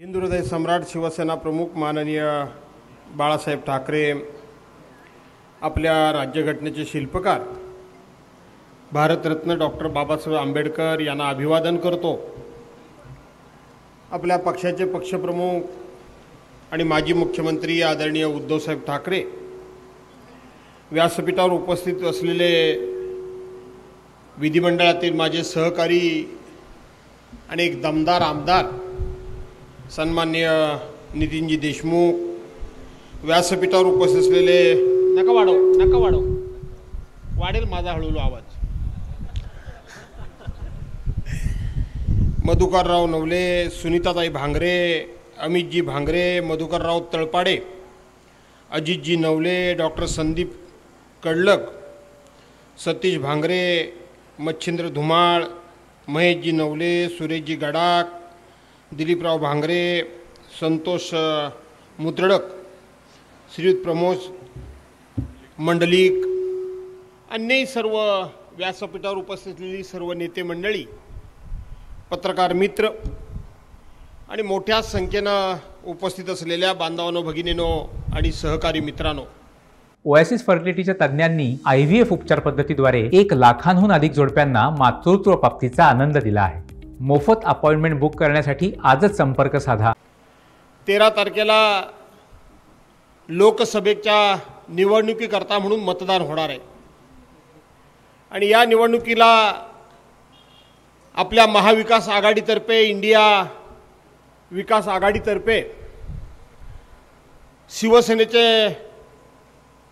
हिंदू हृदय सम्राट शिवसेना प्रमुख माननीय बाळासाहेब ठाकरे, आपल्या राज्यघटनेचे शिल्पकार भारतरत्न डॉक्टर बाबासाहेब आंबेडकर यांना अभिवादन करतो। आपल्या पक्षाचे पक्षप्रमुख आणि माजी मुख्यमंत्री आदरणीय उद्धवसाहेब ठाकरे, व्यासपीठावर उपस्थित असलेले विधिमंडळातील माझे सहकारी आणि एक दमदार आमदार सन्माननीय नितीनजी देशमुख, व्यासपीठावर उपस्थित असलेले नका वाढव वाढेल माझा हळूहळू आवाज, मधुकरराव नवले, सुनीताताई भांगरे, अमितजी भांगरे, मधुकरराव तळपाडे, अजितजी नवले, डॉक्टर संदीप कडलक, सतीश भांगरे, मच्छिंद्र धुमाळ, महेशजी नवले, सुरेशजी गडाख, दिलीपराव भांगरे, संतोष मुत्रडक, श्रीयुत प्रमोद मंडलिक, अन्य सर्व व्यासपीठावर उपस्थित असलेली सर्व नेते मंडळी, पत्रकार मित्र आणि मोठ्या संख्येनं उपस्थित असलेल्या बांधवांनो, भगिनींनो आणि सहकारी मित्रांनो, ओएसिस फर्टिलिटीच्या तज्ञांनी IVF उपचार पद्धतीद्वारे 1 लाखांहून अधिक जोडप्यांना मातृत्व प्राप्तीचा आनंद दिला आहे। मोफत अपॉइंटमेंट बुक करण्यासाठी आजच संपर्क साधा। 13 तारखेला लोकसभेच्या निवडणुकीकरता म्हणून मतदान होणार आहे आणि या निवडणुकीला आपल्या महाविकास आघाडीतर्फे, इंडिया विकास आघाडीतर्फे शिवसेनेचे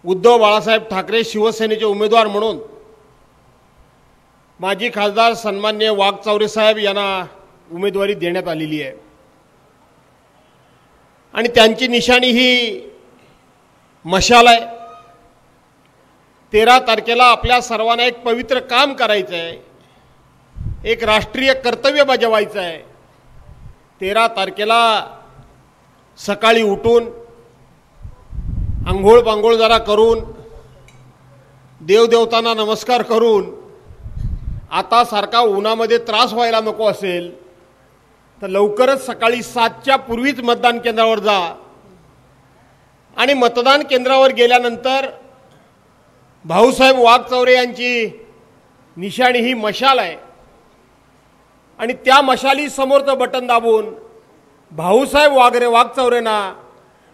उद्धव बाळासाहेब ठाकरे शिवसेनेचे उमेदवार म्हणून माजी खासदार सन्माननीय वाघचौरे साहेब यांना उमेदवारी देण्यात आलेली आहे आणि त्यांची निशाणी ही मशाल आहे। 13 तारखेला आपल्या सर्वांना एक पवित्र काम करायचं आहे, एक राष्ट्रीय कर्तव्य बजावायचं आहे। 13 तारखेला सकाळी उठून आंघोळ पांघोळ जरा करून, देवदेवतांना नमस्कार करून, आता सारखा उन्हामध्ये त्रास व्हायला नको असेल तर लवकरच सकाळी 7च्या पूर्वीच मतदान केंद्रावर जा आणि मतदान केंद्रावर गेल्यानंतर भाऊसाहेब वाघचौरे यांची निशाणी ही मशाल आहे आणि त्या मशाली समोरचं बटन दाबून भाऊसाहेब वाघचौरेंना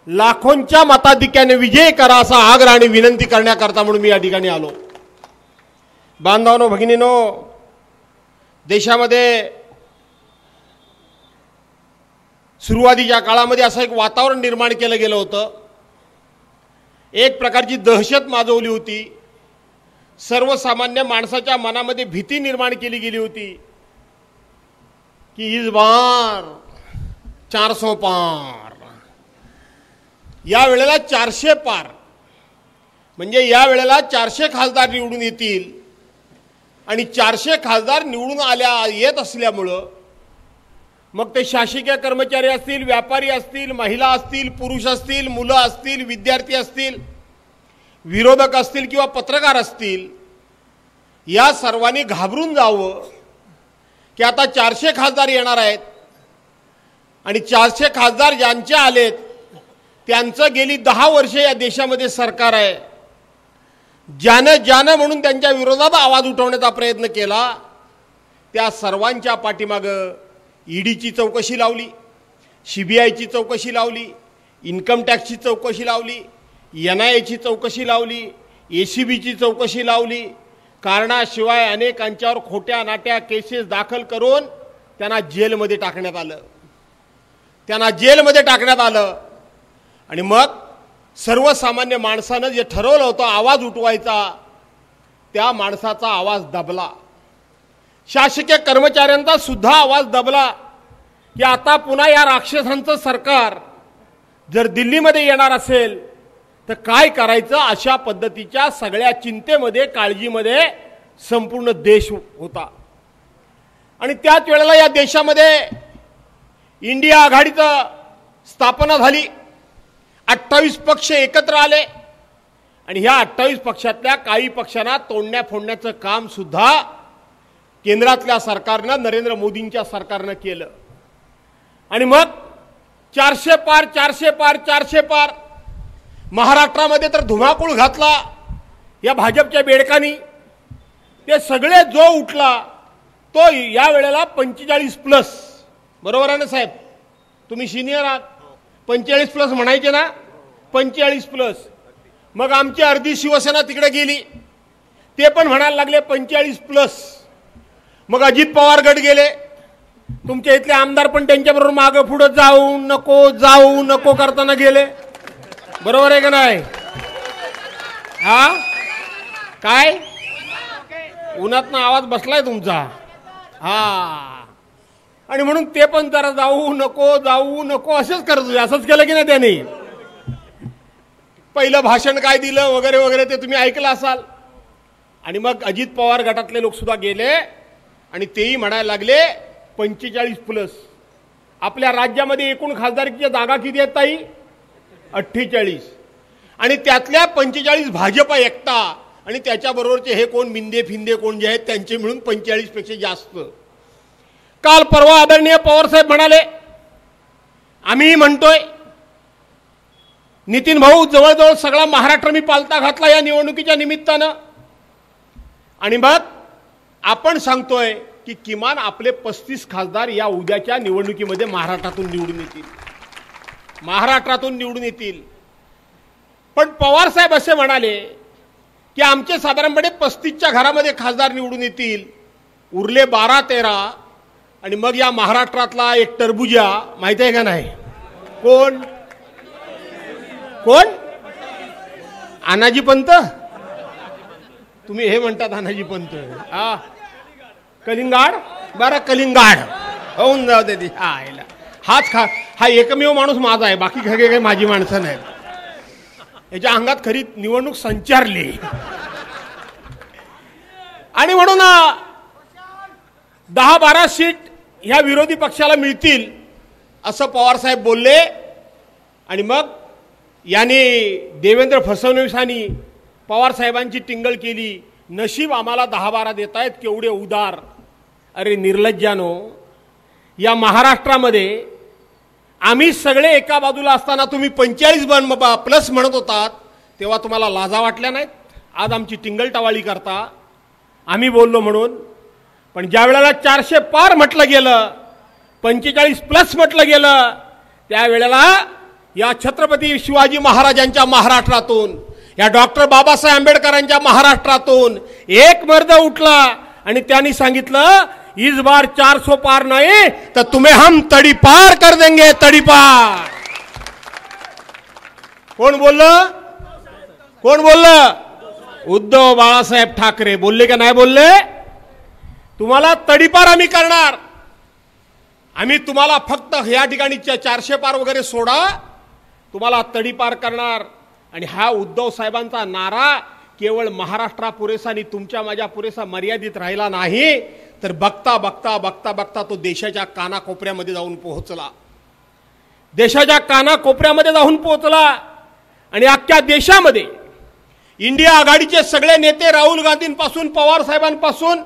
लाखोंच्या मताधिक्याने विजय करा असा आग्रह आणि विनंती करण्याकरता म्हणून मी या ठिकाणी आलो। बांधवांनो, भगिनींनो, देशामध्ये सुरुवातीच्या काळामध्ये असं एक वातावरण निर्माण केलं गेलं होतं, एक प्रकारची दहशत माजवली होती, सर्वसामान्य माणसाच्या मनामध्ये भीती निर्माण केली गेली होती की इस बार 400 पार, या वेळेला 400 पार, म्हणजे या वेळेला 400 खासदार निवडून येतील आणि 400 खासदार निवडून येत असल्यामुळं मग ते शासकीय कर्मचारी असतील, व्यापारी असतील, महिला असतील, पुरुष असतील, मुलं असतील, विद्यार्थी असतील, विरोधक असतील किंवा पत्रकार असतील, या सर्वांनी घाबरून जावं की आता 400 खासदार येणार आहेत आणि 400 खासदार ज्यांचे आलेत त्यांचं गेली 10 वर्षे या देशामध्ये सरकार आहे। ज्यानं म्हणून त्यांच्या विरोधात आवाज उठवण्याचा प्रयत्न केला त्या सर्वांच्या पाठीमागं ईडीची चौकशी लावली, CBIची चौकशी लावली, इन्कम टॅक्सची चौकशी लावली, NIAची चौकशी लावली, ACBची चौकशी लावली, कारणाशिवाय अनेकांच्यावर खोट्या नाट्या केसेस दाखल करून त्यांना जेलमध्ये टाकण्यात आलं आणि मग सर्वसामान्य माणसानं जे ठरवलं होतं आवाज उठवायचा त्या माणसाचा आवाज दबला, शासकीय कर्मचाऱ्यांचा सुद्धा आवाज दबला की आता पुन्हा या राक्षसांचं सरकार जर दिल्लीमध्ये येणार असेल तर काय करायचं, अशा पद्धतीच्या सगळ्या चिंतेमध्ये, काळजीमध्ये संपूर्ण देश होता। आणि त्याच वेळेला या देशामध्ये इंडिया आघाडीचं स्थापना झाली, 28 पक्ष एकत्र आले आणि ह्या 28 पक्षातल्या काही पक्षांना तोडण्या फोडण्याचं काम सुद्धा केंद्रातल्या सरकारनं, नरेंद्र मोदींच्या सरकारनं केलं। आणि मग 400 पार 400 पार 400 पार. महाराष्ट्रामध्ये तर धुमाकूळ घातला या भाजपच्या बेडकांनी. ते सगळे जो उठला तो या वेळेला 45+. बरोबर आहे ना साहेब? तुम्ही सिनियर आहात. 45+ म्हणायचे ना? 45+. मग आमची अर्धी शिवसेना तिकडे गेली, ते पण म्हणायला लागले 45+. मग अजित पवार गट गेले, तुमच्या इथले आमदार पण त्यांच्याबरोबर मागं पुढं जाऊ नको करताना गेले. बरोबर आहे का नाही? हा काय उन्हातनं आवाज बसलाय तुमचा? हा. आणि म्हणून ते पण जरा जाऊ नको असंच करत होते. असंच केलं की नाही त्यांनी? पहिलं भाषण काय दिलं वगैरे वगैरे ते तुम्ही ऐकलं असाल. आणि मग अजित पवार गटातले लोक सुद्धा गेले आणि तेही म्हणायला लागले 45+. आपल्या राज्यामध्ये एकूण खासदारकीच्या जागा किती आहेत ताई? 48. आणि त्यातल्या 45 भाजप एकटा आणि त्याच्याबरोबरचे हे कोण मिंदे फिंदे कोण जे आहेत त्यांचे मिळून 45 पेक्षा जास्त. काल परवा आदरणीय पवार साहेब म्हणाले, आम्ही म्हणतोय नितीन भाऊ जवळजवळ सगळा महाराष्ट्र मी पालता घातला या निवडणुकीच्या निमित्तानं. आणि मग आपण सांगतोय की किमान आपले 35 खासदार या उद्याच्या निवडणुकीमध्ये महाराष्ट्रातून निवडून येतील. पण पवार साहेब असे म्हणाले की आमचे साधारणपणे 35च्या घरामध्ये खासदार निवडून येतील, उरले 12-13. आणि मग या महाराष्ट्रातला एक टरबुजा माहिती आहे का नाही? कोण? अनाजी पंत. तुम्ही हे म्हणतात अनाजी पंत. हा कलिंगाड. बरं कलिंगाड होऊन जाऊ दे. हा एकमेव माणूस माझा आहे, बाकी काही माझी माणसं नाहीत. याच्या अंगात खरी निवडणूक संचारली. आणि म्हणून 10-12 सीट ह्या विरोधी पक्षाला मिळतील असं पवार साहेब बोलले. आणि मग याने देवेंद्र फडणवीसांनी पवार साहेबांची टिंगल केली. नशीब आम्हाला 10-12 देत आहेत, केवढे उदार. अरे निर्लज्जानो, या महाराष्ट्रामध्ये आम्ही सगळे एका बाजूला असताना तुम्ही 45+ म्हणत होतात, तेव्हा तुम्हाला लाजा वाटल्या नाहीत? आज आमची टिंगल टवाळी करता आम्ही बोललो म्हणून. पण ज्या वेळेला 400 पार म्हटलं गेलं, 45+ म्हटलं गेलं, त्यावेळेला या छत्रपती शिवाजी महाराजांच्या महाराष्ट्रातून, या डॉक्टर बाबासाहेब आंबेडकरांच्या महाराष्ट्रातून एक मर्द उठला आणि त्यांनी सांगितलं, इस बार 400 पार नहीं तो तुम्हें हम तड़ी पार कर देंगे. तड़ी पार. कोण बोललं? उद्धव बाळासाहेब ठाकरे बोलले का नाही बोलले? तुम्हाला तडीपार आम्ही करणार. आम्ही तुम्हाला फक्त या ठिकाणी 400 पार वगैरे सोडा, तुम्हाला तडीपार करणार. आणि हा उद्धव साहेबांचा नारा केवळ महाराष्ट्रा पुरेसा आणि तुमच्या माझ्या पुरेसा मर्यादित राहिला नाही, तर बघता बघता बघता बघता तो देशाच्या कानाकोपऱ्यामध्ये जाऊन पोहोचला. आणि अख्ख्या देशामध्ये इंडिया आघाडीचे सगळे नेते, राहुल गांधींपासून पवार साहेबांपासून,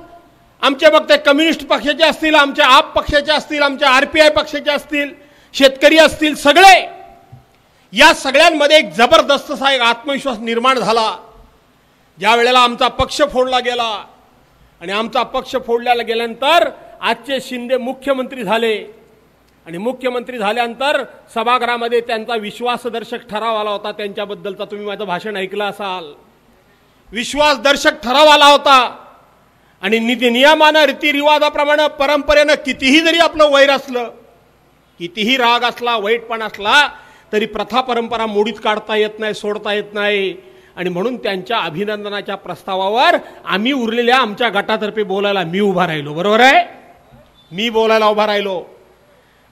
आमचे बघते कम्युनिस्ट पक्षाचे असतील, आमच्या आप पक्षाचे असतील, आमच्या RPI पक्षाचे असतील, शेतकरी असतील, सगळे या सगळ्यांमध्ये एक जबरदस्त असा एक आत्मविश्वास निर्माण झाला. ज्या वेळेला आमचा पक्ष फोडला गेला आणि आमचा पक्ष फोडल्याला गेल्यानंतर आजचे शिंदे मुख्यमंत्री झाले. आणि मुख्यमंत्री झाल्यानंतर सभागृहामध्ये त्यांचा विश्वासदर्शक ठराव आला होता. त्यांच्याबद्दलचा तुम्ही माझं भाषण ऐकलं असाल. विश्वासदर्शक ठराव आला होता. आणि नियमानं, रीतिरिवाजाप्रमाणे, परंपरेनं कितीही जरी आपलं वैर असलं, कितीही राग असला, वाईटपणा असला, तरी प्रथा परंपरा मोडीत काढता येत नाही, सोडता येत नाही. आणि म्हणून त्यांच्या अभिनंदनाच्या प्रस्तावावर आम्ही उरलेल्या आमच्या गटातर्फे बोलायला मी उभा राहिलो. बरोबर आहे? मी बोलायला उभा राहिलो.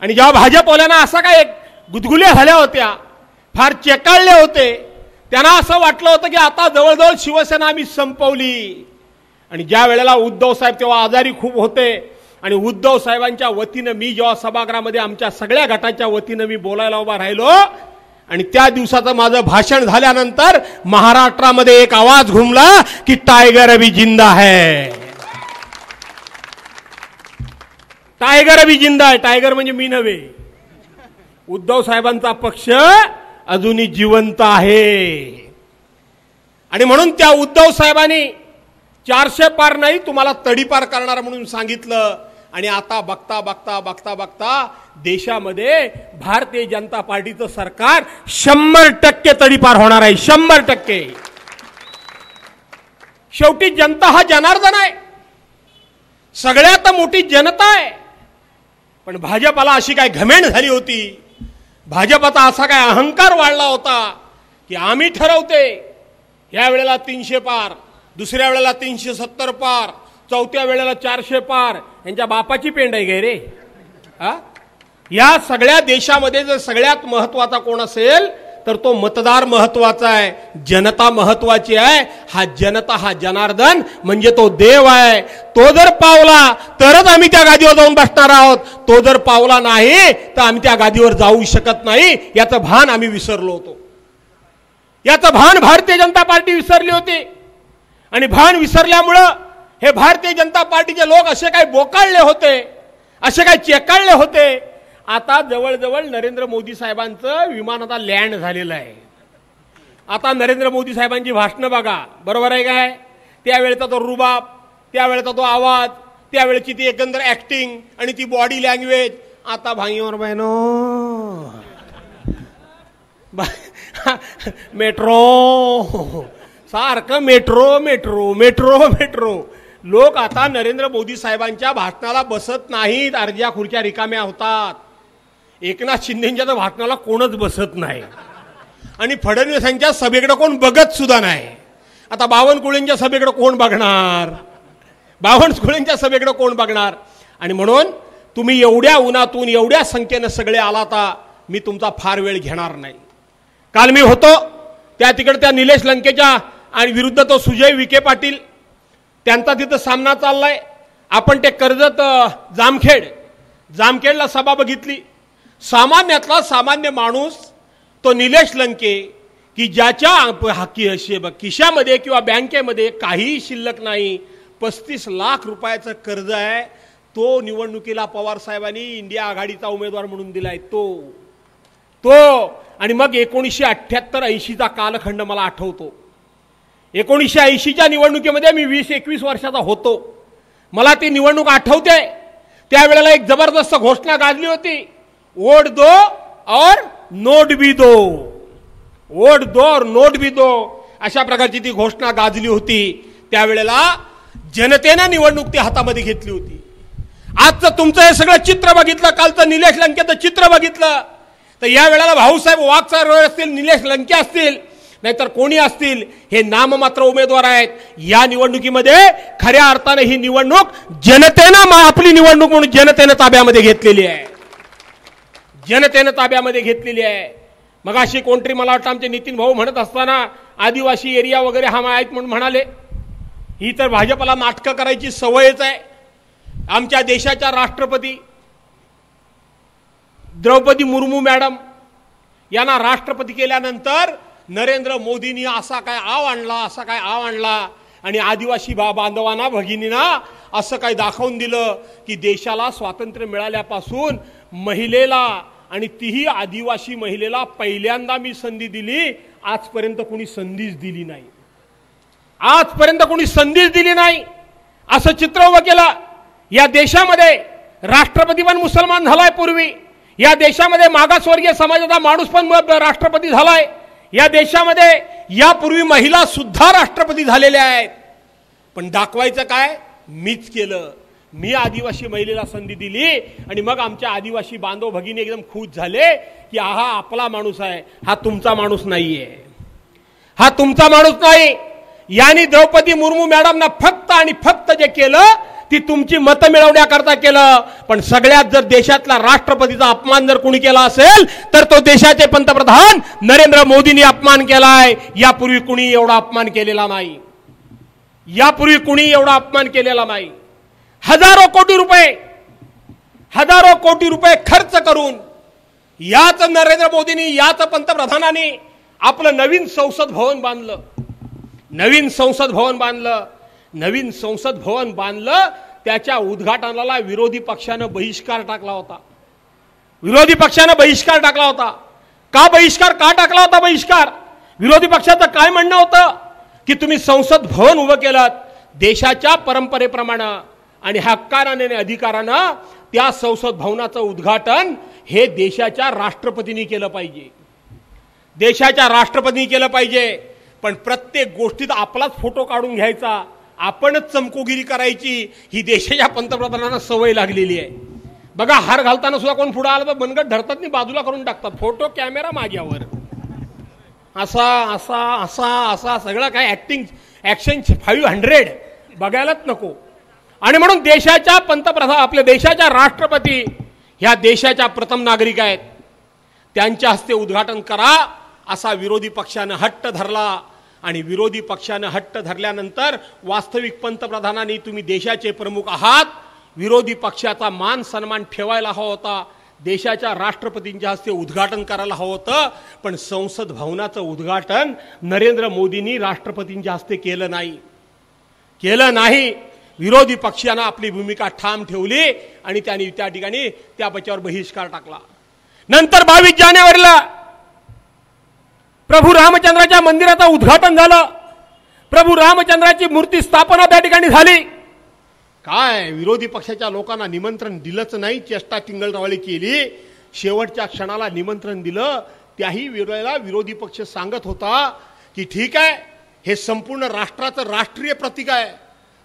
आणि जेव्हा भाजपवाल्यांना असं काय गुदगुल्या झाल्या होत्या, फार चेकाळले होते, त्यांना असं वाटलं होतं की आता जवळजवळ शिवसेना आम्ही संपवली. आणि ज्या वेळेला उद्धव साहेब तेव्हा आजारी खूप होते, आणि उद्धव साहेबांच्या वतीनं मी जेव्हा सभागृहामध्ये आमच्या सगळ्या गटाच्या वतीनं मी बोलायला उभा राहिलो, आणि त्या दिवसाचं माझं भाषण झाल्यानंतर महाराष्ट्रामध्ये एक आवाज घुमला की टायगर अभी जिंदा है. टायगर अभी जिंदा है. टायगर म्हणजे मी नव्हे, उद्धव साहेबांचा पक्ष अजूनही जिवंत आहे आणि म्हणून त्या उद्धव साहेबांनी 400 पार नाही तुम्हाला तडीपार करणार म्हणून सांगितलं आणि आता बघता बघता बघता बघता देशामध्ये भारतीय जनता पार्टीचं सरकार 100% तडीपार होणार आहे. 100%. शेवटी जनता हा जनार्दन आहे, सगळ्यात मोठी जनता आहे. पण भाजपला अशी काय घमेंड झाली होती, भाजपचा असा काय अहंकार वाढला होता की आम्ही ठरवते, या वेळेला 300 पार, दुसऱ्या वेळेला 370 पार, चौथ्या वेळेला 400 पार. यांच्या बापाची पेंड आहे गे रे. या सगळ्या देशामध्ये जर सगळ्यात महत्वाचा कोण असेल तर तो मतदार महत्वाचा आहे, जनता महत्वाची आहे. हा जनता हा जनार्दन म्हणजे तो देव आहे. तो जर पावला तरच आम्ही त्या गादीवर जाऊन बसणार आहोत. तो जर पावला नाही तर आम्ही त्या गादीवर जाऊ शकत नाही. याचं भान आम्ही विसरलो होतो. याचं भान भारतीय जनता पार्टी विसरली होती आणि भान विसरल्यामुळं हे भारतीय जनता पार्टीचे लोक असे काही बोकाळले होते, असे काही चेकाळले होते. आता जवळजवळ नरेंद्र मोदी साहेबांचं विमान आता लँड झालेलं आहे. आता नरेंद्र मोदी साहेबांची भाषणं बघा, बरोबर आहे काय? त्यावेळेचा तो रुबाब, त्यावेळेचा तो आवाज, त्यावेळेची ती एकंदर ऍक्टिंग आणि ती बॉडी लँग्वेज. आता भाईवर बहिनो मेट्रो सारखं मेट्रो मेट्रो मेट्रो मेट्रो. लोक आता नरेंद्र मोदी साहेबांच्या भाषणाला बसत नाहीत, अर्ध्या खुर्च्या रिकाम्या होतात. एकनाथ शिंदेच्या तर भाषणाला कोणच बसत नाही आणि फडणवीसांच्या सभेकडे कोण बघत सुद्धा नाही. आता बावनकुळेंच्या सभेकडे कोण बघणार, बावनकुळेंच्या सभेकडे कोण बघणार. आणि म्हणून तुम्ही एवढ्या उन्हातून एवढ्या संख्येनं सगळे आलाता, मी तुमचा फार वेळ घेणार नाही. काल मी होतो त्या तिकडे त्या निलेश लंकेच्या आणि विरुद्ध तो सुजय विखे पाटील, त्यांचा तिथं सामना चाललाय. आपण ते कर्जत जामखेडला सभा बघितली. सामान्यातला सामान्य माणूस तो निलेश लंके की ज्याच्या खिशामध्ये किंवा बँकेमध्ये काहीही शिल्लक नाही, 35 लाख रुपयाचं कर्ज आहे, तो निवडणुकीला पवार साहेबांनी इंडिया आघाडीचा उमेदवार म्हणून दिलाय. तो आणि मग 1978-80चा कालखंड मला आठवतो. 1980च्या निवडणुकीमध्ये मी 20-21 वर्षाचा होतो. मला ती निवडणूक आठवते. त्यावेळेला एक जबरदस्त घोषणा गाजली होती, वोट दो और नोट भी दो, वोट दो और नोट भी दो. अशा प्रकारची ती घोषणा गाजली होती. त्यावेळेला जनतेने निवडणूक ती हातामध्ये घेतली होती. आजचं तुमचं हे सगळं चित्र बघितलं, कालचं निलेश लंकेचं चित्र बघितलं, तर या वेळेला भाऊसाहेब वाघसाहेब असतील, निलेश लंके असतील, नाहीतर कोणी असतील, हे नाममात्र उमेदवार आहेत. या निवडणुकीमध्ये खऱ्या अर्थाने ही निवडणूक जनतेनं आपली निवडणूक म्हणून जनतेनं ताब्यामध्ये घेतलेली आहे, जनतेनं ताब्यामध्ये घेतलेली आहे. मग अशी कोणतरी मला वाटतं आमचे नितीन भाऊ म्हणत असताना आदिवासी एरिया वगैरे हा आहेत म्हणून म्हणाले. ही तर भाजपला नाटकं करायची सवयच आहे. आमच्या देशाच्या राष्ट्रपती द्रौपदी मुर्मू मॅडम यांना राष्ट्रपती केल्यानंतर नरेंद्र मोदींनी असा काय आव आणला आणि आदिवासी बांधवांना भगिनींना असं काय दाखवून दिलं की देशाला स्वातंत्र्य मिळाल्यापासून महिलेला आणि तीही आदिवासी महिलेला पहिल्यांदा मी संधी दिली. आजपर्यंत कोणी संधीच दिली नाही, आजपर्यंत कोणी संधीच दिली नाही असं चित्र उभं केलं. या देशामध्ये राष्ट्रपती पण मुसलमान झालाय पूर्वी. या देशामध्ये मागासवर्गीय समाजाचा माणूस पण राष्ट्रपती झालाय. या देशामध्ये यापूर्वी महिला सुद्धा राष्ट्रपती झालेल्या आहेत. पण दाखवायचं काय, मीच केलं, मी आदिवासी महिलेला संधी दिली आणि मग आमच्या आदिवासी बांधव भगिनी एकदम खुश झाले की हा आपला माणूस आहे, हा तुमचा माणूस नाहीये, हा तुमचा माणूस नाही. यांनी द्रौपदी मुर्मू मॅडमना फक्त आणि फक्त जे केलं ती तुमची मतं मिळवण्याकरता केलं. पण सगळ्यात जर देशातला राष्ट्रपतीचा अपमान जर कोणी केला असेल तर तो देशाचे पंतप्रधान नरेंद्र मोदींनी अपमान केलाय. यापूर्वी कुणी एवढा अपमान केलेला नाही, यापूर्वी कुणी एवढा अपमान केलेला नाही. हजारो कोटी रुपये खर्च करून याच नरेंद्र मोदींनी, याच पंतप्रधानांनी आपलं नवीन संसद भवन बांधलं. नवीन संसद भवन बांधलं. त्याच्या उद्घाटनाला विरोधी पक्षानं बहिष्कार टाकला होता. विरोधी पक्षानं बहिष्कार टाकला होता. का टाकला होता बहिष्कार? विरोधी पक्षाचं काय म्हणणं होतं की तुम्ही संसद भवन उभं केलं, देशाच्या परंपरेप्रमाणे आणि हक्काने आणि अधिकारानं त्या संसद भवनाचं उद्घाटन हे देशाच्या राष्ट्रपतींनी केलं पाहिजे, देशाच्या राष्ट्रपतींनी केलं पाहिजे. पण प्रत्येक गोष्टीत आपलाच फोटो काढून घ्यायचा, आपणच चमकोगिरी करायची, ही देशाच्या पंतप्रधानांना सवय लागलेली आहे. बघा, हार घालताना सुद्धा कोण पुढे आलं तर मनगट धरतात आणि बाजूला करून टाकतात, फोटो कॅमेरा माग्यावर, असा असा असा असा सगळं काय ऍक्शन 500 बघायलाच नको. आणि म्हणून देशाच्या पंतप्रधान, आपल्या देशाच्या राष्ट्रपती ह्या देशाच्या प्रथम नागरिक आहेत, त्यांच्या हस्ते उद्घाटन करा असा विरोधी पक्षानं हट्ट धरला. आणि विरोधी पक्षानं हट्ट धरल्यानंतर वास्तविक पंतप्रधानांनी तुम्ही देशाचे प्रमुख आहात, विरोधी पक्षाचा मान सन्मान ठेवायला हवा होता, देशाच्या राष्ट्रपतींच्या हस्ते उद्घाटन करायला हवं होतं. पण संसद भवनाचं उद्घाटन नरेंद्र मोदींनी राष्ट्रपतींच्या हस्ते केलं नाही. विरोधी पक्षानं आपली भूमिका ठाम ठेवली आणि त्यांनी त्या ठिकाणी त्या बच्चावर बहिष्कार टाकला. नंतर 22 जानेवारीला प्रभू रामचंद्राच्या मंदिराचं उद्घाटन झालं, प्रभू रामचंद्राची मूर्ती स्थापना त्या ठिकाणी झाली. काय विरोधी पक्षाच्या लोकांना निमंत्रण दिलंच नाही, चेष्टा टिंगलरावळी केली, शेवटच्या क्षणाला निमंत्रण दिलं. त्याही वेळेला विरोधी पक्ष सांगत होता की ठीक आहे, हे संपूर्ण राष्ट्राचं राष्ट्रीय प्रतीक आहे,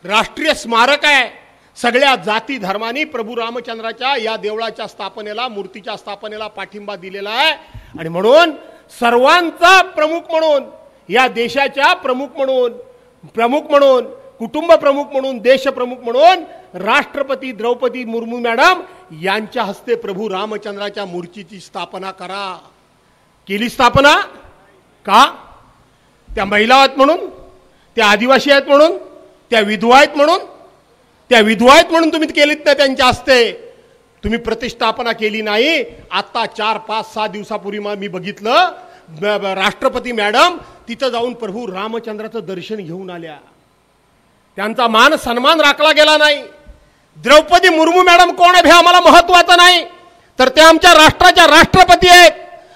राष्ट्रीय स्मारक आहे, सगळ्या जाती धर्मांनी प्रभू रामचंद्राच्या या देवळाच्या स्थापनेला, मूर्तीच्या स्थापनेला पाठिंबा दिलेला आहे. आणि म्हणून सर्वांचा प्रमुख म्हणून, या देशाच्या प्रमुख म्हणून, कुटुंब प्रमुख म्हणून, देश प्रमुख म्हणून राष्ट्रपती द्रौपदी मुर्मू मॅडम यांच्या हस्ते प्रभू रामचंद्राच्या मूर्तीची स्थापना करा. केली स्थापना का? त्या महिला आहेत म्हणून, त्या आदिवासी आहेत म्हणून, त्या विधवा आहेत म्हणून तुम्ही केलीत ना त्यांच्या हस्ते, तुम्ही प्रतिष्ठापना केली नाही. आता 4, 5, 6 दिवसापूर्वी मी बघितलं राष्ट्रपती मॅडम तिथं जाऊन प्रभू रामचंद्राचं दर्शन घेऊन आल्या, त्यांचा मान सन्मान राखला गेला नाही. द्रौपदी मुर्मू मॅडम कोण आहे हे आम्हाला महत्वाचं नाही, तर त्या आमच्या राष्ट्राच्या राष्ट्रपती आहेत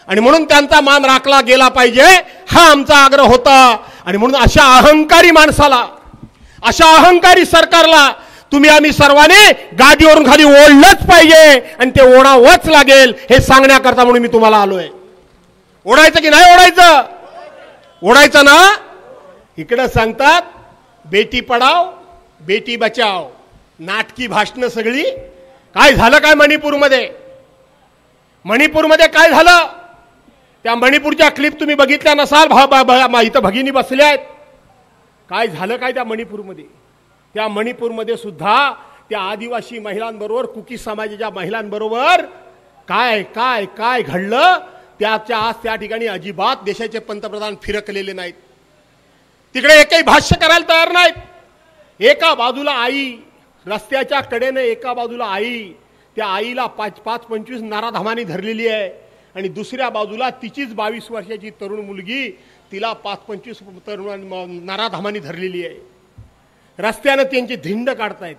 आणि म्हणून त्यांचा मान राखला गेला पाहिजे, हा आमचा आग्रह होता. आणि म्हणून अशा अहंकारी माणसाला, अशा अहंकारी सरकारला आम्ही सर्वांनी गादीवरून खाली ओढलंच पाहिजे आणि ते ओढावंच लागेल हे सांगण्याकरता म्हणून मी तुम्हाला आलोय. ओढायचं की नाही ओढायचं? ओढायचं ना. इकडे सांगतात बेटी पढाओ बेटी बचाओ, नाटकी भाषणं सगळी. काय झालं काय मणिपूरमध्ये काय झालं? त्या मणिपूरच्या क्लिप तुम्ही बघितल्या नसाल, इथं भगिनी बसल्या आहेत. काय झालं काय त्या मणिपूरमध्ये? त्या मणिपूरमध्ये सुद्धा त्या आदिवासी महिलांबरोबर, कुकी समाजाच्या महिलांबरोबर काय काय काय घडलं त्याच्या आज त्या ठिकाणी अजिबात देशाचे पंतप्रधान फिरकलेले नाहीत. तिकडे एकही भाष्य करायला तयार नाहीत. एका बाजूला आई रस्त्याच्या कडेने, एका बाजूला आई, त्या आईला 5-25 नराधमांनी धरलेली आहे आणि दुसऱ्या बाजूला तिचीच 22 वर्षाची तरुण मुलगी, तिला 5-25 तरुण नराधमांनी धरलेली आहे. रस्त्यानं त्यांची धिंड काढतायत.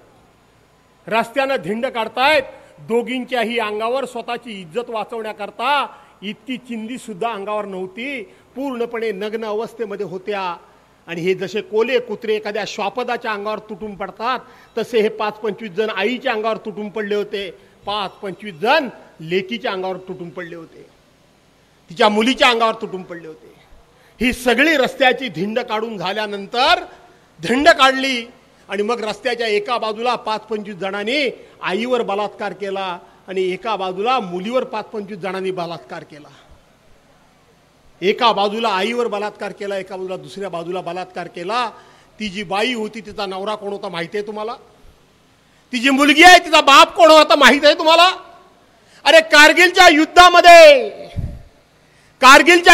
दोघींच्याही अंगावर स्वतःची इज्जत वाचवण्याकरता इतकी चिंदी सुद्धा अंगावर नव्हती, पूर्णपणे नग्न अवस्थेमध्ये होत्या. आणि हे जसे कोले कुत्रे एखाद्या श्वापदाच्या अंगावर तुटून पडतात तसे हे 5-25 जण आईच्या अंगावर तुटून पडले होते, 5-25 जण लेकीच्या अंगावर तुटून पडले होते, तिच्या मुलीच्या अंगावर तुटून पडले होते. ही सगळी रस्त्याची धिंड काढून झाल्यानंतर धिंड काढली आणि मग रस्त्याच्या एका बाजूला 5-25 जणांनी आईवर बलात्कार केला आणि एका बाजूला मुलीवर 5-25 जणांनी बलात्कार केला. एका बाजूला आईवर बलात्कार केला, एका बाजूला दुसऱ्या बाजूला बलात्कार केला. ती जी बाई होती तिचा नवरा कोण होता माहिती आहे तुम्हाला? ती जी मुलगी आहे तिचा बाप कोण होता माहिती आहे तुम्हाला? अरे कारगिलच्या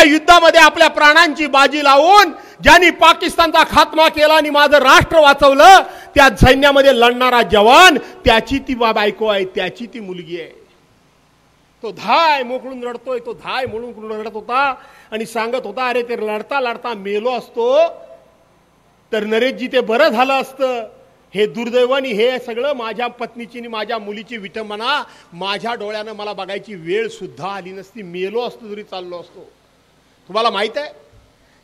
युद्धामध्ये आपल्या प्राणांची बाजी लावून ज्यांनी पाकिस्तानचा खात्मा केला आणि माझं राष्ट्र वाचवलं, त्या सैन्यामध्ये लढणारा जवान, त्याची ती बायको आहे, त्याची ती मुलगी आहे. तो धाय मोकळून रडतोय, तो धाय म्हणून रडत होता आणि सांगत होता, अरे ते लढता लढता मेलो असतो तर नरेशजी ते बरं झालं असतं. हे दुर्दैव आणि हे सगळं माझ्या पत्नीची आणि माझ्या मुलीची विटंबना माझ्या डोळ्यानं मला बघायची वेळ सुद्धा आली नसती. मेलो असतो तरी चाललो असतो. तुम्हाला माहित आहे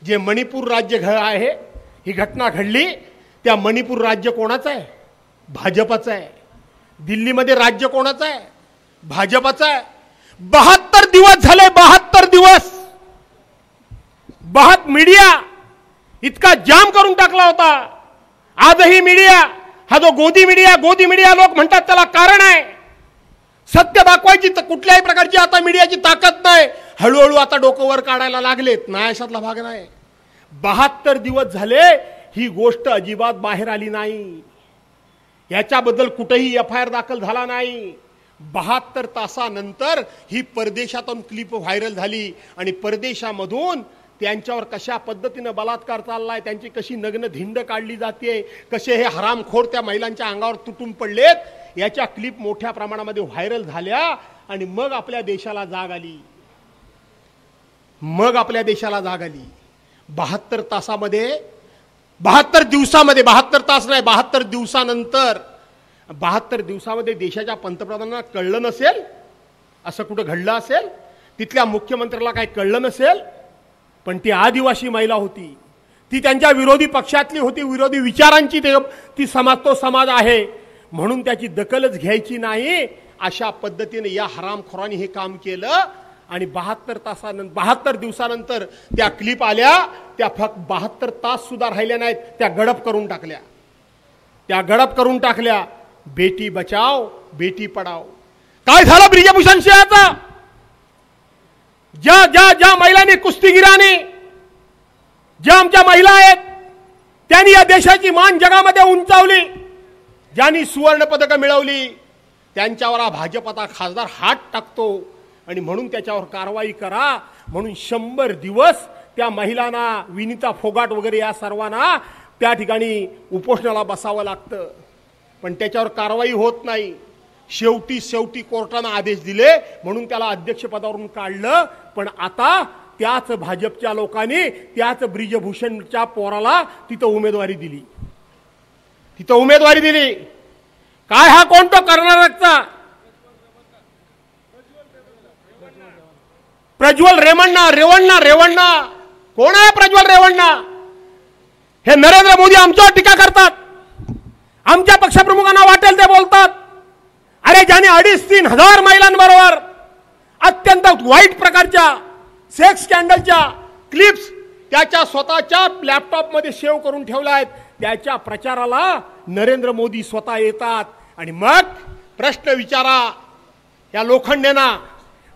जे मणिपूर राज्य आहे, ही घटना घडली, त्या मणिपूर राज्य कोणाचं आहे? भाजपचं आहे. दिल्लीमध्ये राज्य कोणाचं आहे? भाजपचं आहे. 72 दिवस झाले, 72 दिवस मीडिया इतका जाम करून टाकला होता. आजही मीडिया, हा जो गोदी मीडिया लोक म्हणतात त्याला कारण आहे. सत्य दाखवायची तर कुठल्याही प्रकारची आता मीडियाची ताकद नाही. हळूहळू आता डोकं वर काढायला लागलेत. नाही अशातला भाग नाही. 72 दिवस झाले ही गोष्ट अजिबात बाहेर आली नाही. याच्याबद्दल कुठेही FIR दाखल झाला नाही. 72 तासानंतर ही परदेशातून क्लिप व्हायरल झाली आणि परदेशामधून त्यांच्यावर कशा पद्धतीनं बलात्कार चाललाय, त्यांची कशी नग्न धिंड काढली जाते, कसे हे हरामखोर त्या महिलांच्या अंगावर तुटून पडलेत, याच्या क्लिप मोठ्या प्रमाणामध्ये व्हायरल झाल्या. आणि मग आपल्या देशाला जाग आली. 72 तासामध्ये, 72 दिवसामध्ये, 72 तास नाही, 72 दिवसानंतर, 72 दिवसामध्ये देशाच्या पंतप्रधानांना कळलं नसेल, असं कुठं घडलं असेल, तिथल्या मुख्यमंत्र्याला काही कळलं नसेल. पण ती आदिवासी महिला होती, ती त्यांच्या विरोधी पक्षातली होती, विरोधी विचारांची ती समाज आहे, म्हणून त्याची दखलच घ्यायची नाही. अशा पद्धतीने या हरामखोरांनी हे काम केलं. आणि 72 दिवसानंतर त्या क्लिप आल्या. त्या फक्त 72 तास सुद्धा राहिल्या नाहीत, त्या गडप करून टाकल्या. बेटी बचाओ बेटी पढाओ. काय झालं ब्रिजभूषण सिंहचा? ज्या महिलांनी, कुस्तीगिरांनी, ज्या आमच्या महिला आहेत, त्यांनी या देशाची मान जगामध्ये उंचावली, ज्यांनी सुवर्ण पदक मिळवली, त्यांच्यावर हा भाजपचा खासदार हात टाकतो. आणि म्हणून त्याच्यावर कारवाई करा म्हणून 100 दिवस त्या महिलांना, विनीता फोगाट वगैरे या सर्वांना त्या ठिकाणी उपोषणाला बसावं लागतं. पण त्याच्यावर कारवाई होत नाही. शेवटी कोर्टानं आदेश दिले म्हणून त्याला अध्यक्षपदावरून काढलं. पण आता त्याच भाजपच्या लोकांनी त्याच ब्रिजभूषणच्या पोराला तिथं उमेदवारी दिली. काय हा कोण? तो कर्नाटकचा प्रज्वल रेवण्णा. कोण आहे प्रज्वल रेवण्णा? हे नरेंद्र मोदी आमच्यावर टीका करतात, आमच्या पक्षप्रमुखांना वाटेल ते बोलतात. अरे ज्याने 2,500-3,000 हजार महिलांबरोबर अत्यंत वाईट प्रकारच्या सेक्स स्कॅन्डलच्या क्लिप्स त्याच्या स्वतःच्या लॅपटॉपमध्ये सेव्ह करून ठेवल्या आहेत, त्याच्या प्रचाराला नरेंद्र मोदी स्वतः येतात. आणि मग प्रश्न विचारा या लोखंडेंना,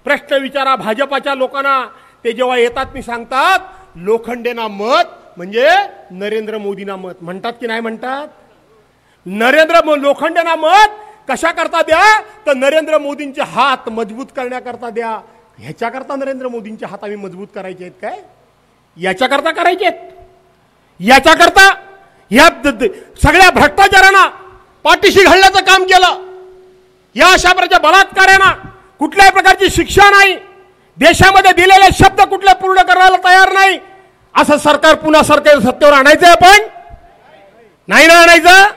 प्रश्न विचारा भाजपाच्या लोकांना. ते जेव्हा येतात मी सांगतात लोखंडेंना मत म्हणजे नरेंद्र मोदींना मत म्हणतात की नाही म्हणतात? लोखंडेंना मत कशा करता द्या? तर नरेंद्र मोदींचे हात मजबूत करण्याकरता द्या. ह्याच्याकरता नरेंद्र मोदींचे हात आम्ही मजबूत करायचे आहेत काय? याच्याकरता करायचे आहेत? याच्याकरता या सगळ्या भ्रष्टाचारांना पाठीशी घालण्याचं काम केलं. या अशा प्रकारच्या बलात्कारांना कुठल्याही प्रकारची शिक्षा नाही, देशामध्ये दिलेले शब्द कुठले पूर्ण करायला तयार नाही, असं सरकार पुन्हा सत्तेवर आणायचंय. आपण नाही ना आणायचं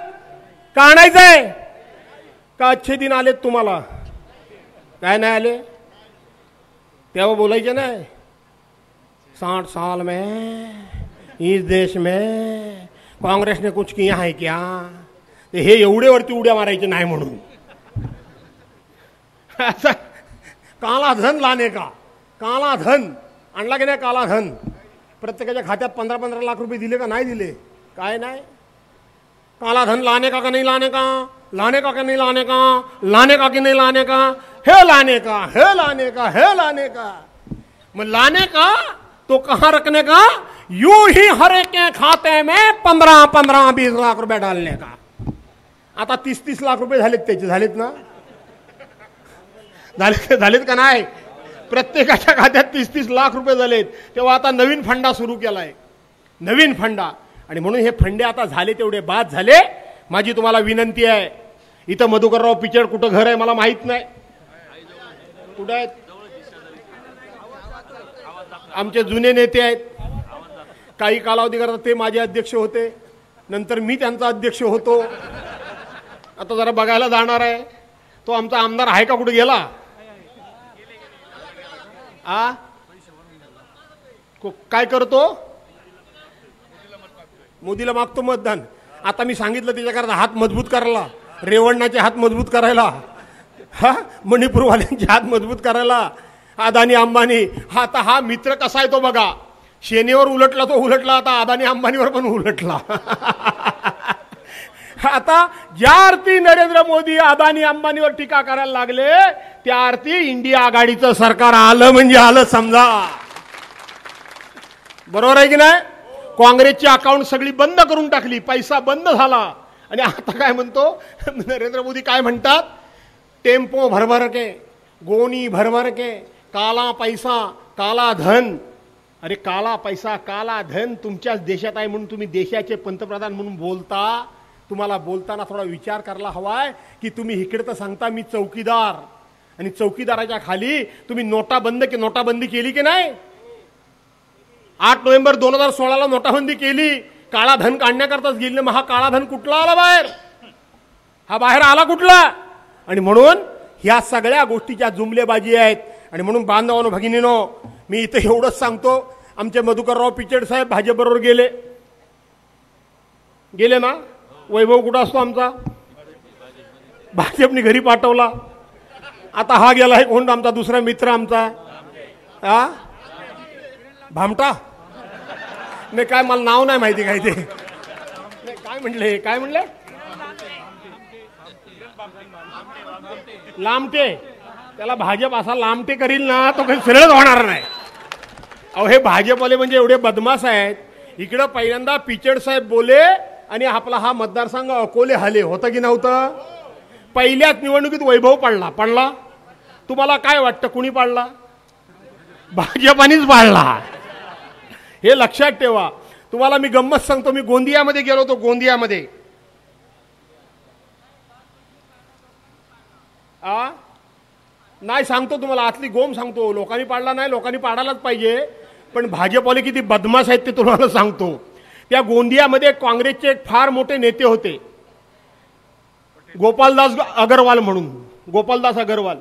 का? आणायचंय का? अच्छे दिन आलेत तुम्हाला? काय नाही आले? तेव्हा बोलायचे नाही 60 साल में इस देश में कांग्रेस ने कुछ किया है क्या? हे एवढे वरती उड्या मारायचे नाही म्हणून. काला धन लाने का, काला धन आणला की नाही? काला धन प्रत्येकाच्या खात्यात 15-15 लाख रुपये दिले का नाही दिले? काय नाही. काला धन लाने का नहीं लाने का, लाने का नहीं लाने का, लाने का कि नहीं लाने का, है लाने का, है लाने का, है लाने का. मग लाने का तो कहां रखने का? यूं ही हर एक के खाते में 15-20 लाख रुपये डालने का. आता 30-30 लाख रुपये झालेत त्याचे. झालेत ना? झालेत का नाही? प्रत्येकाच्या खात्यात 30-30 लाख रुपये झालेत. तेव्हा आता नवीन फंडा सुरू केलाय, नवीन फंडा. आणि म्हणून हे फंडे आता झाले तेवढे बाद झाले. माझी तुम्हाला विनंती आहे, इथं मधुकरराव पिचड कुठं घर आहे मला माहित नाही, कुठं आहेत? आमचे जुने नेते आहेत. काही कालावधी करता ते माझे अध्यक्ष होते, नंतर मी त्यांचा अध्यक्ष होतो. आता जरा बघायला जाणार आहे. तो आमचा आमदार आहे का, कुठे गेला? काय करतो? मोदीला मागतो मतदान. आता मी सांगितलं त्याच्याकरता हात मजबूत करायला, रेवण्णाचे हात मजबूत करायला, मणिपूरवाल्यांचे हात मजबूत करायला, अदानी अंबानी. आता हा मित्र कसा आहे तो बघा. शेनेवर उलटला तो उलटला, आता अदानी अंबानीवर पण उलटला. आता ज्या अर्थी नरेंद्र मोदी अदानी अंबानीवर टीका करायला लागले, त्या अर्थी इंडिया आघाडीचं सरकार आलं म्हणजे आलं समजा. बरोबर आहे की नाही? काँग्रेसची अकाउंट सगळी बंद करून टाकली, पैसा बंद झाला. आणि आता काय म्हणतो नरेंद्र मोदी? काय म्हणतात? टेम्पो भरभर के, गोणी भरभर के, काला पैसा काला धन. अरे काला पैसा काला धन तुमच्याच देशात आहे म्हणून तुम्ही देशाचे पंतप्रधान म्हणून बोलता. तुम्हाला बोलताना थोडा विचार करायला हवाय की तुम्ही इकडे तर सांगता मी चौकीदार, आणि चौकीदाराच्या खाली तुम्ही नोटाबंदी केली की नाही? 8 नोव्हेंबर 2016 नोटाबंदी केली, काळा धन काढण्याकरताच गेली. मग हा काळा धन कुठला आला बाहेर? हा बाहेर आला कुठला? आणि म्हणून ह्या सगळ्या गोष्टीच्या जुमलेबाजी आहेत. आणि म्हणून बांधवांनो भगिनीनो, मी इथं एवढंच सांगतो, आमचे मधुकरराव पिचड साहेब भाजपबरोबर गेले ना. वैभव कुठं असतो आमचा? भाजपने घरी पाठवला. आता हा गेला आहे कोण? आमचा दुसरा मित्र आमचा भामटा. नाही काय, मला नाव नाही माहिती काय ते. काय म्हणले? लामटे. त्याला भाजप असा लामटे करील ना, तो काही सरळच होणार नाही. अहो हे भाजपवाले म्हणजे एवढे बदमाश आहेत. इकडं पहिल्यांदा पिचड साहेब बोले आणि आपला हा मतदारसंघ अकोले हले. होतं की नव्हतं? पहिल्याच निवडणुकीत वैभव पडला. तुम्हाला काय वाटतं कुणी पाडला? भाजपानीच पाडला. हे लक्षात ठेवा. तुम्हाला मी गंमत सांगतो. मी गोंदियामध्ये गेलो होतो. गोंदियामध्ये नाही सांगतो तुम्हाला, आतली गोम सांगतो. लोकांनी पाडला नाही, लोकांनी पाडायलाच पाहिजे. पण भाजपवाले किती बदमाश आहेत ते तुम्हाला सांगतो. त्या गोंदियामध्ये काँग्रेसचे एक फार मोठे नेते होते, गोपालदास अगरवाल म्हणून. गोपालदास अगरवाल.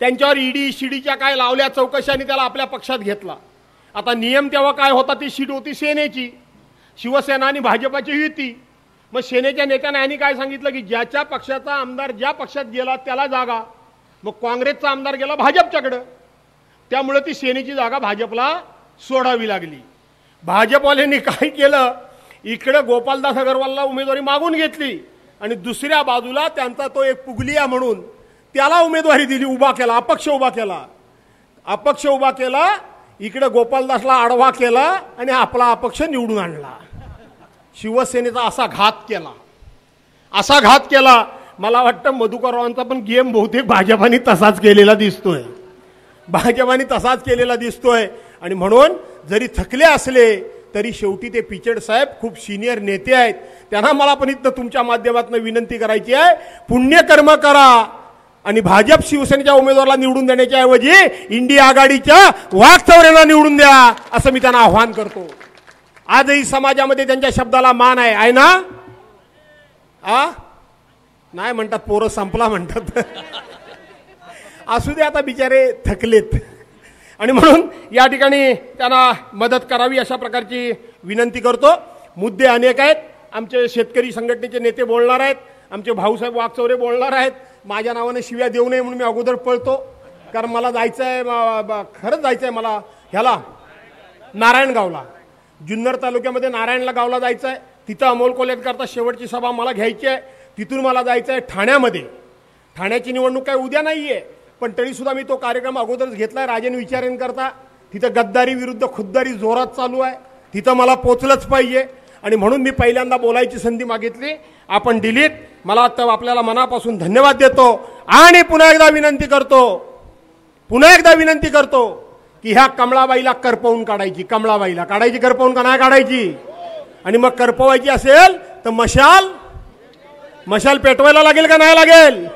त्यांच्यावर ईडी शिडीच्या काय लावल्या चौकशांनी त्याला आपल्या पक्षात घेतला. आता नियम तेव्हा काय होता? ती सीट होती सेनेची, शिवसेना आणि भाजपाची युती. मग सेनेच्या नेत्यांना यांनी काय सांगितलं की ज्याच्या पक्षाचा आमदार ज्या पक्षात गेला त्याला जागा. मग काँग्रेसचा आमदार गेला भाजपच्याकडं, त्यामुळे ती सेनेची जागा भाजपला सोडावी लागली. भाजपवाल्यांनी काय केलं? इकडे गोपालदास अगरवालला उमेदवारी मागून घेतली आणि दुसऱ्या बाजूला त्यांचा तो एक पुगलिया म्हणून त्याला उमेदवारी दिली, उभा केला, अपक्ष उभा केला. इकडे गोपालदासला आडवा केला आणि आपला अपक्ष निवडून आणला. शिवसेनेचा असा घात केला. मला वाटतं मधुकररावांचा पण गेम बहुतेक भाजपाने तसाच केलेला दिसतोय. आणि म्हणून जरी थकले असले तरी शेवटी ते पिचड साहेब खूप सिनियर नेते आहेत. त्यांना मला पण इथं तुमच्या माध्यमातून विनंती करायची आहे, पुण्यकर्म करा आणि भाजप शिवसेनेच्या उमेदवाराला निवडून देण्याच्या ऐवजी इंडिया आघाडीच्या वाघचौऱ्यांना निवडून द्या, असं मी त्यांना आव्हान करतो. आजही समाजामध्ये त्यांच्या शब्दाला मान आहे ना? नाही म्हणतात, पोरं संपला म्हणतात. असू दे, आता बिचारे थकलेत. आणि म्हणून या ठिकाणी त्यांना मदत करावी अशा प्रकारची विनंती करतो. मुद्दे अनेक आहेत. आमचे शेतकरी संघटनेचे नेते बोलणार आहेत, आमचे भाऊसाहेब वाघचौरे बोलणार आहेत. माझ्या नावाने शिव्या देऊ नये म्हणून मी अगोदर पळतो, कारण मला जायचं आहे, खरंच जायचं आहे मला ह्याला नारायणगावला. जुन्नर तालुक्यामध्ये नारायणला गावला जायचं आहे. तिथं अमोल कोल्हेकरता शेवटची सभा मला घ्यायची आहे. तिथून मला जायचं आहे ठाण्यामध्ये. ठाण्याची निवडणूक काय उद्या नाही आहे, पण तरीसुद्धा मी तो कार्यक्रम अगोदरच घेतला आहे राजन विचारेंकरता. तिथं गद्दारी विरुद्ध खुद्दारी जोरात चालू आहे. तिथं मला पोचलंच पाहिजे आणि म्हणून मी पहिल्यांदा बोलायची संधी मागितली, आपण दिलीत. मला आता आपल्याला मनापासून धन्यवाद देतो आणि पुन्हा एकदा विनंती करतो की ह्या कमळाबाईला करपवून काढायची. कमळाबाईला काढायची, करपवून का नाही काढायची? आणि मग करपवायची असेल तर मशाल पेटवायला लागेल का नाही लागेल?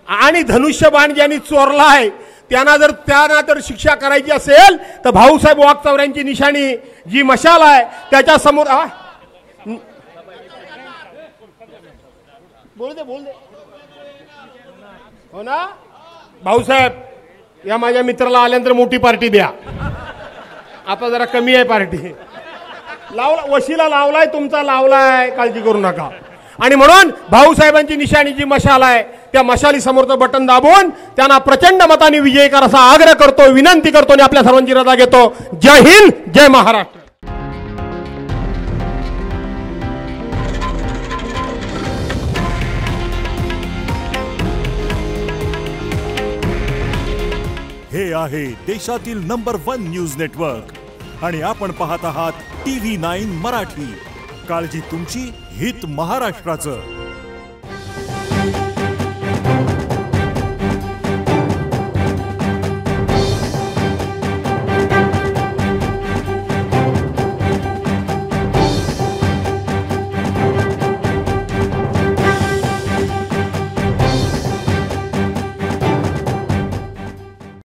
आणि धनुष्यबाण ज्यांनी चोरलाय त्यांना जर शिक्षा करायची असेल तर भाऊसाहेब वाघचौऱ्यांची निशाणी जी मशाल आहे त्याच्या समोर बोल दे हो ना भाऊसाहेब, या माझ्या मित्राला आल्यानंतर मोठी पार्टी द्या. आता जरा कमी आहे पार्टी. लावला वशिला लावलाय तुमचा, लावलाय, काळजी करू नका. आणि म्हणून भाऊसाहेबांची निशाणी जी मशाल आहे त्या मशाली समोरचं बटन दाबून त्यांना प्रचंड मताने विजयी कर असा आग्रह करतो, विनंती करतो आणि आपल्या सर्वांची रजा घेतो. जय हिंद, जय महाराष्ट्र. हे आहे देशातील नंबर 1 न्यूज नेटवर्क आणि आपण पाहत आहात TV9 मराठी. काळजी तुमची, हित महाराष्ट्राचं.